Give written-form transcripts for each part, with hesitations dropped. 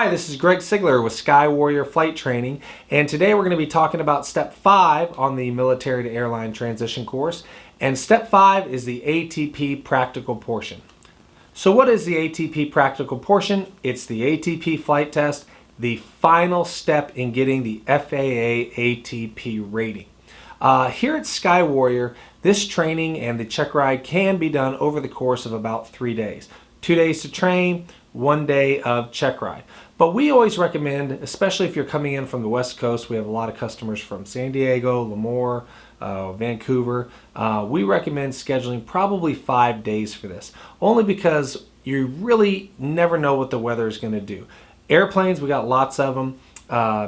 Hi, this is Greg Sigler with SkyWarrior Flight Training, and today we're going to be talking about Step 5 on the military to airline transition course. And Step 5 is the ATP Practical portion. So what is the ATP Practical portion? It's the ATP flight test, the final step in getting the FAA ATP rating. Here at SkyWarrior, this training and the check ride can be done over the course of about 3 days. 2 days to train, 1 day of check ride. But we always recommend, especially if you're coming in from the West Coast, we have a lot of customers from San Diego, Lemoore, Vancouver. We recommend scheduling probably 5 days for this, only because you really never know what the weather is going to do. Airplanes, we got lots of them.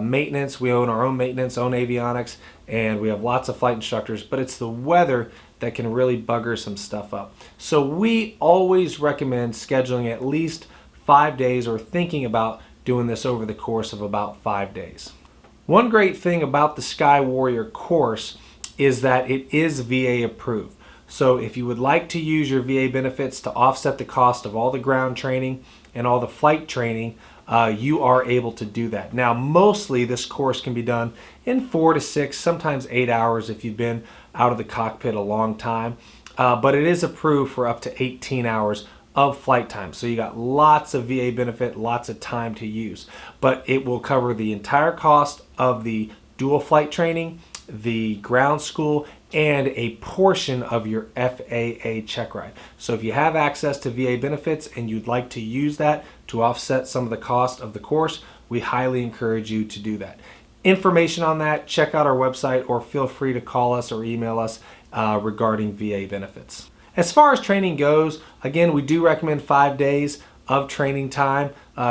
Maintenance, we own our own maintenance, own avionics, and we have lots of flight instructors, but it's the weather that can really bugger some stuff up. So we always recommend scheduling at least 5 days or thinking about doing this over the course of about 5 days. One great thing about the SkyWarrior course is that it is VA approved. So if you would like to use your VA benefits to offset the cost of all the ground training and all the flight training, you are able to do that. Now, mostly this course can be done in 4 to 6, sometimes 8 hours if you've been out of the cockpit a long time, but it is approved for up to 18 hours of flight time. So you got lots of VA benefit, lots of time to use, but it will cover the entire cost of the dual flight training, the ground school, and a portion of your FAA check ride. So if you have access to VA benefits and you'd like to use that to offset some of the cost of the course, we highly encourage you to do that. Information on that, check out our website or feel free to call us or email us regarding VA benefits. As far as training goes, again, we do recommend 5 days of training time.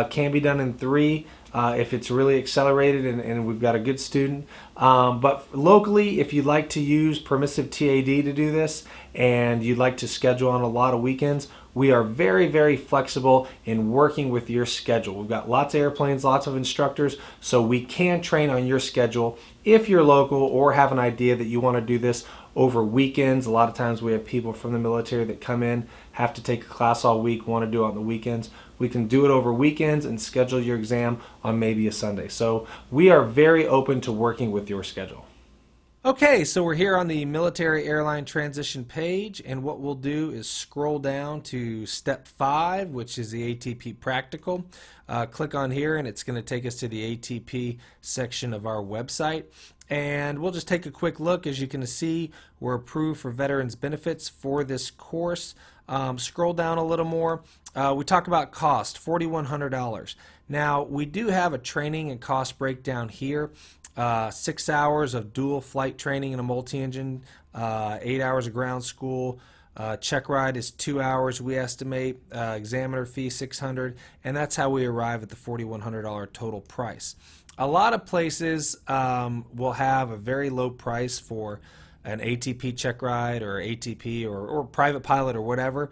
Can be done in 3 if it's really accelerated and we've got a good student. But locally, if you'd like to use permissive TAD to do this and you'd like to schedule on a lot of weekends, we are very, very flexible in working with your schedule. We've got lots of airplanes, lots of instructors, so we can train on your schedule. If you're local or have an idea that you want to do this over weekends, a lot of times we have people from the military that come in, have to take a class all week, want to do it on the weekends. We can do it over weekends and schedule your exam on maybe a Sunday. So we are very open to working with your schedule. Okay, so we're here on the military airline transition page, and what we'll do is scroll down to Step 5, which is the ATP Practical. Click on here and it's going to take us to the ATP section of our website. And we'll just take a quick look. As you can see, we're approved for veterans benefits for this course. Scroll down a little more. We talk about cost, $4,100. Now, we do have a training and cost breakdown here. 6 hours of dual flight training in a multi-engine, 8 hours of ground school. Check ride is 2 hours, we estimate. Examiner fee $600, and that's how we arrive at the $4,100 total price. A lot of places will have a very low price for an ATP check ride or ATP or private pilot or whatever.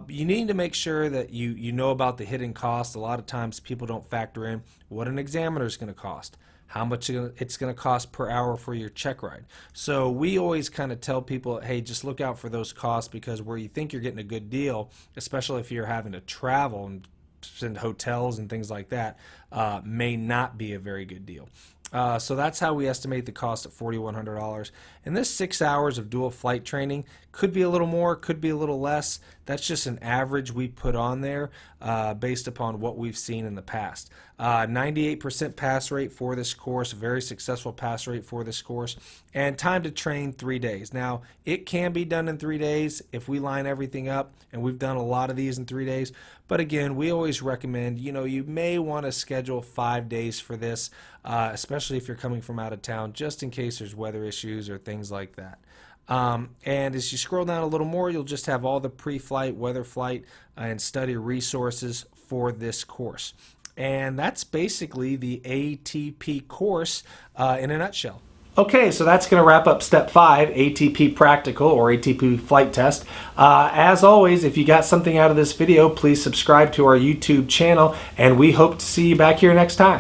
You need to make sure that you know about the hidden cost. A lot of times people don't factor in what an examiner is going to cost, how much it's going to cost per hour for your check ride. So we always kind of tell people, hey, just look out for those costs, because where you think you're getting a good deal, especially if you're having to travel and send hotels and things like that, may not be a very good deal. So that's how we estimate the cost at $4,100. And this 6 hours of dual flight training could be a little more, could be a little less. That's just an average we put on there based upon what we've seen in the past. 98% pass rate for this course, a very successful pass rate for this course, and time to train 3 days. Now, it can be done in 3 days if we line everything up, and we've done a lot of these in 3 days. But again, we always recommend, you may want to schedule 5 days for this, especially if you're coming from out of town, just in case there's weather issues or things like that. And as you scroll down a little more, you'll just have all the pre-flight, weather flight, and study resources for this course. And that's basically the ATP course in a nutshell. Okay, so that's going to wrap up Step 5, ATP Practical or ATP Flight Test. As always, if you got something out of this video, please subscribe to our YouTube channel, and we hope to see you back here next time.